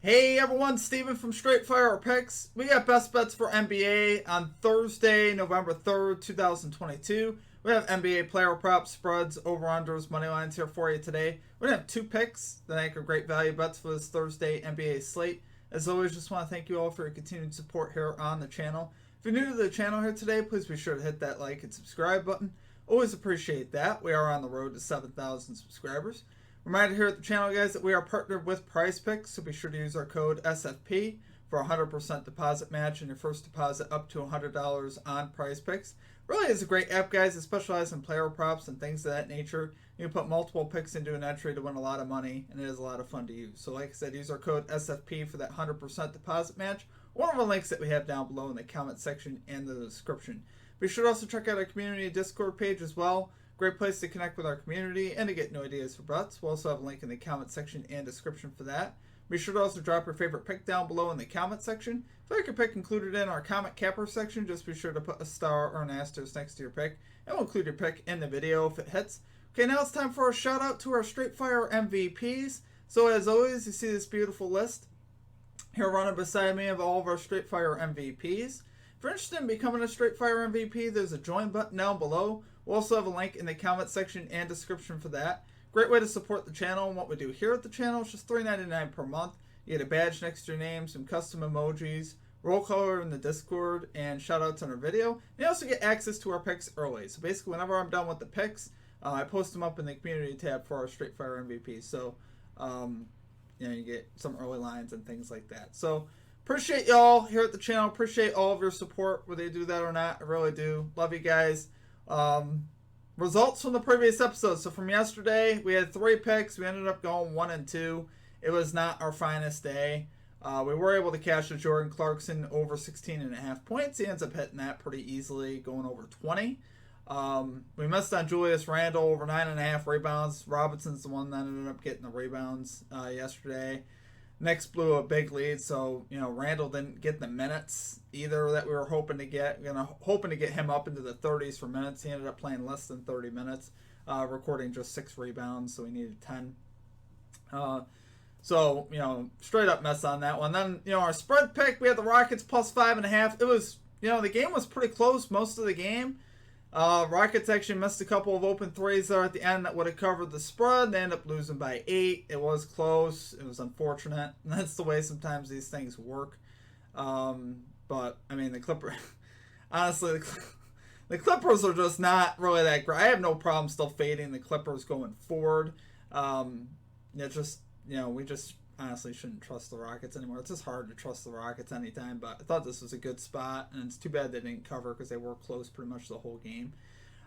Hey everyone, Steven from Straight Fire Picks. We got best bets for NBA on Thursday, November 3rd, 2022. We have NBA player props, spreads, over-unders, money lines here for you today. We're going to have two picks that I think are great value bets for this Thursday NBA slate. As always, just want to thank you all for your continued support here on the channel. If you're new to the channel here today, please be sure to hit that like and subscribe button. Always appreciate that. We are on the road to 7,000 subscribers. Reminder here at the channel, guys, that we are partnered with Prize Picks, so be sure to use our code SFP for a 100% deposit match and your first deposit up to $100 on Prize Picks. Really is a great app, guys. It specializes in player props and things of that nature. You can put multiple picks into an entry to win a lot of money, and it is a lot of fun to use. So like I said, use our code SFP for that 100% deposit match. One of the links that we have down below in the comment section and the description. Be sure to also check out our community Discord page as well. Great place to connect with our community and to get new ideas for bets. We'll also have a link in the comment section and description for that. Be sure to also drop your favorite pick down below in the comment section. If you like your pick included in our comment capper section, just be sure to put a star or an asterisk next to your pick, and we'll include your pick in the video if it hits. Okay, now it's time for a shout out to our Straight Fire MVPs. So as always, you see this beautiful list here running beside me of all of our Straight Fire MVPs. If you're interested in becoming a Straight Fire MVP, there's a join button down below. We'll also have a link in the comment section and description for that. Great way to support the channel and what we do here at the channel. It's just $3.99 per month. You get a badge next to your name, some custom emojis, roll color in the Discord, and shout outs on our video. And you also get access to our picks early. So basically, whenever I'm done with the picks, I post them up in the community tab for our Straight Fire MVP. So, you get some early lines and things like that. So, appreciate y'all here at the channel. Appreciate all of your support, whether you do that or not. I really do. Love you guys. Results from the previous episode. So from yesterday, we had 3 picks. We ended up going 1 and 2. It was not our finest day. We were able to cash a Jordan Clarkson over 16.5 points. He ends up hitting that pretty easily, going over 20. We missed on Julius Randle over 9.5 rebounds. Robinson's the one that ended up getting the rebounds yesterday. Knicks blew a big lead, so Randall didn't get the minutes either that we were hoping to get. Hoping to get him up into the 30s for minutes. He ended up playing less than 30 minutes, recording just 6 rebounds, so he needed 10. So straight up mess on that one. Then our spread pick, we had the Rockets plus 5.5. It was the game was pretty close most of the game. Rockets actually missed a couple of open threes there at the end that would have covered the spread. They ended up losing by 8. It was close. It was unfortunate. And that's the way sometimes these things work. But, I mean, the Clippers... honestly, the Clippers are just not really that great. I have no problem still fading the Clippers going forward. We just honestly shouldn't trust the Rockets anymore. It's just hard to trust the Rockets anytime, but I thought this was a good spot, and it's too bad they didn't cover because they were close pretty much the whole game.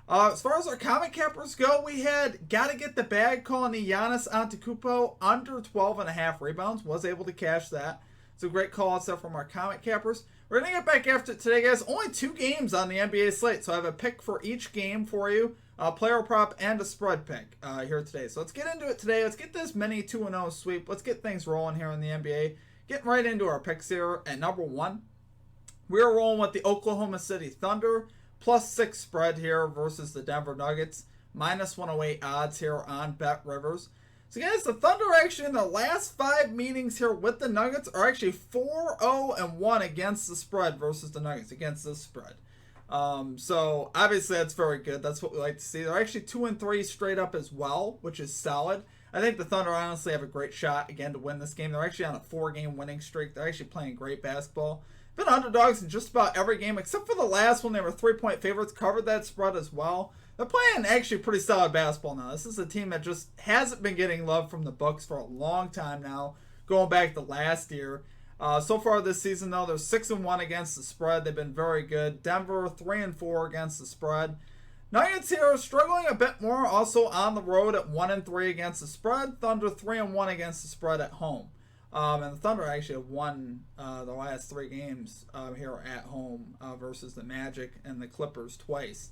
As far as our comment cappers go, we had gotta get the bag calling the Giannis Antetokounmpo under 12.5 rebounds. Was able to cash that. It's a great call out there from our comment cappers. We're going to get back after it today, guys. Only 2 games on the NBA slate, so I have a pick for each game for you. Player prop and a spread pick here today. So let's get into it today. Let's get this mini 2-0 sweep. Let's get things rolling here in the NBA. Getting right into our picks here at number 1. We're rolling with the Oklahoma City Thunder. Plus 6 spread here versus the Denver Nuggets. Minus 108 odds here on Bet Rivers. So guys, the Thunder actually in the last 5 meetings here with the Nuggets are actually 4-0-1 against the spread versus the Nuggets, against this spread. So obviously that's very good. That's what we like to see. They're actually 2-3 straight up as well, which is solid. I think the Thunder honestly have a great shot again to win this game. They're actually on a 4-game winning streak. They're actually playing great basketball. Been underdogs in just about every game except for the last one. They were 3-point favorites, covered that spread as well. They're playing actually pretty solid basketball now. This is a team that just hasn't been getting love from the books for a long time now, going back to last year. So far this season, though, they're 6-1 against the spread. They've been very good. Denver 3-4 against the spread. Nuggets here are struggling a bit more, also on the road at 1-3 against the spread. Thunder 3-1 against the spread at home. And the Thunder actually have won the last 3 games here at home versus the Magic and the Clippers twice.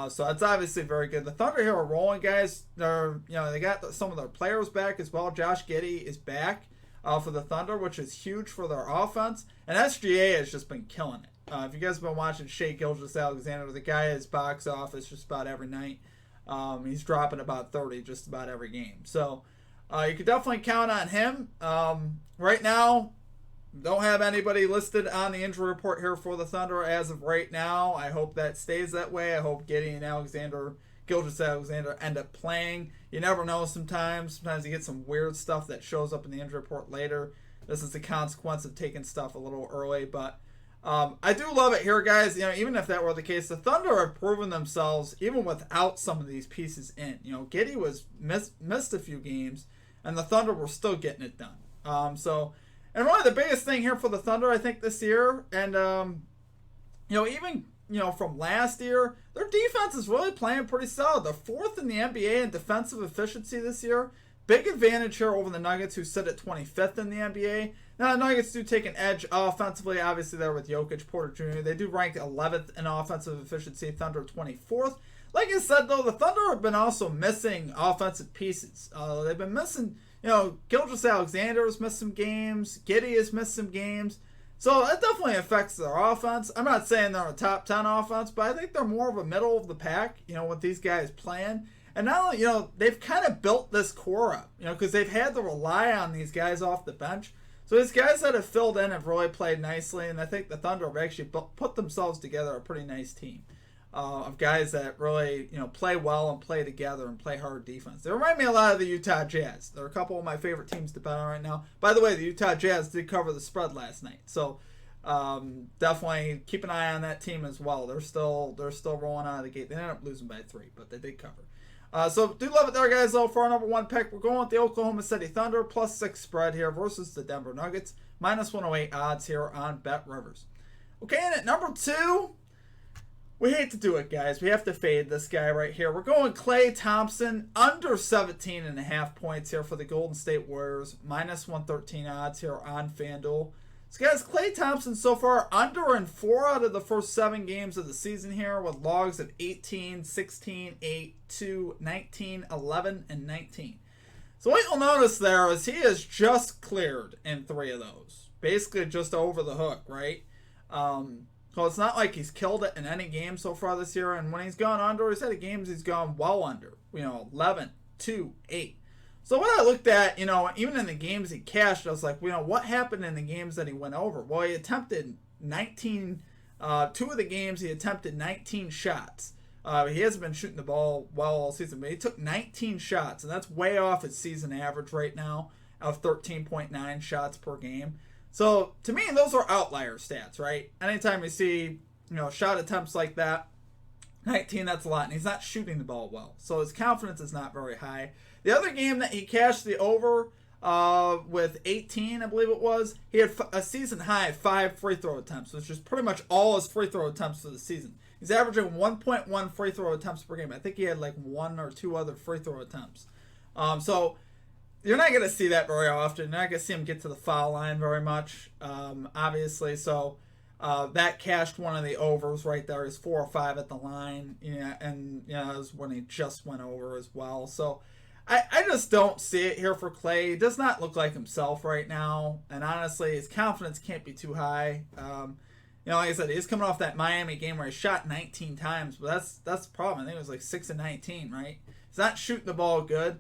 So that's obviously very good. The Thunder here are rolling, guys. They got some of their players back as well. Josh Giddey is back for the Thunder, which is huge for their offense. And SGA has just been killing it. If you guys have been watching Shai Gilgeous-Alexander, the guy is box office just about every night. He's dropping about 30 just about every game. So You could definitely count on him. Right now, don't have anybody listed on the injury report here for the Thunder as of right now. I hope that stays that way. I hope Giddey and Gilgeous-Alexander end up playing. You never know sometimes. Sometimes you get some weird stuff that shows up in the injury report later. This is the consequence of taking stuff a little early, but I do love it here, guys. Even if that were the case, the Thunder have proven themselves even without some of these pieces in. Giddey was missed a few games, and the Thunder were still getting it done. And really the biggest thing here for the Thunder, I think, this year, and even from last year, their defense is really playing pretty solid. They're fourth in the NBA in defensive efficiency this year. Big advantage here over the Nuggets, who sit at 25th in the NBA. Now, the Nuggets do take an edge offensively. Obviously, they're with Jokic, Porter Jr. They do rank 11th in offensive efficiency, Thunder 24th. Like I said, though, the Thunder have been also missing offensive pieces. They've been missing, Gilgeous-Alexander has missed some games. Giddey has missed some games. So that definitely affects their offense. I'm not saying they're a top 10 offense, but I think they're more of a middle of the pack, with these guys playing. And now, they've kind of built this core up, because they've had to rely on these guys off the bench. So these guys that have filled in have really played nicely, and I think the Thunder have actually put themselves together a pretty nice team of guys that really, play well and play together and play hard defense. They remind me a lot of the Utah Jazz. They're a couple of my favorite teams to bet on right now. By the way, the Utah Jazz did cover the spread last night, so definitely keep an eye on that team as well. They're still rolling out of the gate. They ended up losing by 3, but they did cover. So do love it there, guys, though. For our number 1 pick, we're going with the Oklahoma City Thunder, +6 spread here versus the Denver Nuggets, -108 odds here on Bet Rivers. Okay, and at number 2, we hate to do it, guys. We have to fade this guy right here. We're going Klay Thompson, under 17.5 points here for the Golden State Warriors, -113 odds here on FanDuel. So, guys, Klay Thompson so far under in 4 out of the first 7 games of the season here, with logs of 18, 16, 8, 2, 19, 11, and 19. So what you'll notice there is he is just cleared in 3 of those. Basically just over the hook, right? So it's not like he's killed it in any game so far this year. And when he's gone under, he's had games he's gone well under. 11, 2, 8. So what I looked at, even in the games he cashed, I was like, what happened in the games that he went over? Well, he attempted 19, 2 of the games he attempted 19 shots. He hasn't been shooting the ball well all season, but he took 19 shots, and that's way off his season average right now of 13.9 shots per game. So to me, those are outlier stats, right? Anytime you see, shot attempts like that, 19, that's a lot, and he's not shooting the ball well. So his confidence is not very high. The other game that he cashed the over with 18, I believe it was, he had a season high of 5 free throw attempts, which is pretty much all his free throw attempts for the season. He's averaging 1.1 free throw attempts per game. I think he had 1 or 2 other free throw attempts. So you're not going to see that very often. You're not going to see him get to the foul line very much, obviously. So that cashed one of the overs right there. He's 4 or 5 at the line, and that was when he just went over as well. So I just don't see it here for Klay. He does not look like himself right now, and honestly, his confidence can't be too high. Like I said, he's coming off that Miami game where he shot 19 times, but that's the problem. I think it was 6 of 19, right? He's not shooting the ball good.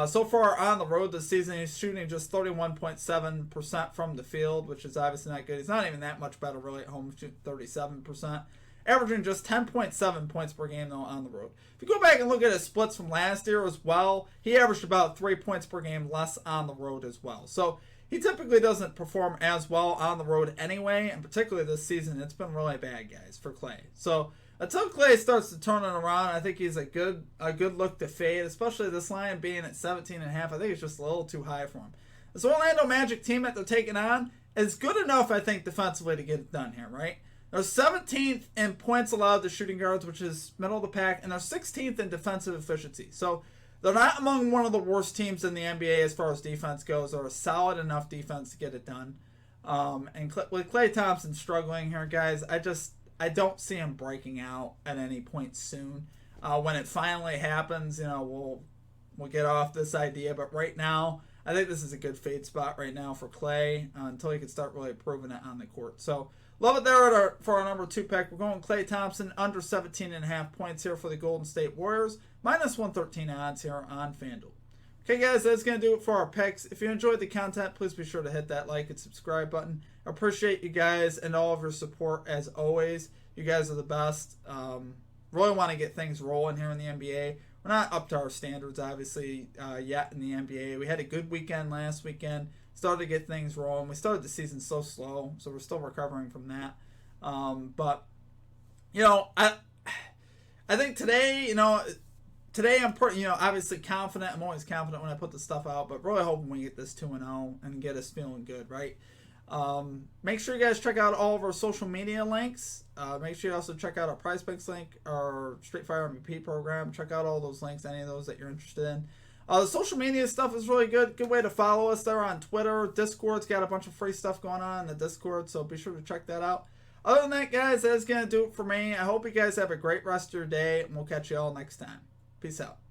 So far on the road this season, he's shooting just 31.7% from the field, which is obviously not good. He's not even that much better really at home, shooting 37%. Averaging just 10.7 points per game, though, on the road. If you go back and look at his splits from last year as well, he averaged about 3 points per game less on the road as well. So he typically doesn't perform as well on the road anyway, and particularly this season, it's been really bad, guys, for Klay. So until Klay starts to turn it around, I think he's a good look to fade, especially this line being at 17.5. I think it's just a little too high for him. This Orlando Magic team that they're taking on is good enough, I think, defensively to get it done here, right? They're 17th in points allowed to shooting guards, which is middle of the pack, and they're 16th in defensive efficiency. So they're not among one of the worst teams in the NBA as far as defense goes. They're a solid enough defense to get it done. And with Klay Thompson struggling here, guys, I don't see him breaking out at any point soon. When it finally happens, we'll get off this idea. But right now, I think this is a good fade spot right now for Klay until he can start really proving it on the court. So love it there for our number 2 pick. We're going Klay Thompson under 17.5 points here for the Golden State Warriors. -113 odds here on FanDuel. Okay, guys, that's going to do it for our picks. If you enjoyed the content, please be sure to hit that like and subscribe button. I appreciate you guys and all of your support as always. You guys are the best. Really want to get things rolling here in the NBA. We're not up to our standards, obviously, yet in the NBA. We had a good weekend last weekend. Started to get things rolling. We started the season so slow, so we're still recovering from that. But, I think today, today I'm pretty, obviously confident. I'm always confident when I put the stuff out, but really hoping we get this 2-0 and get us feeling good, right? Make sure you guys check out all of our social media links. Make sure you also check out our Prize Picks link, our Street Fire MVP program. Check out all those links, any of those that you're interested in. The social media stuff is really good. Good way to follow us there on Twitter. Discord's got a bunch of free stuff going on in the Discord, so be sure to check that out. Other than that, guys, that's going to do it for me. I hope you guys have a great rest of your day, and we'll catch you all next time. Peace out.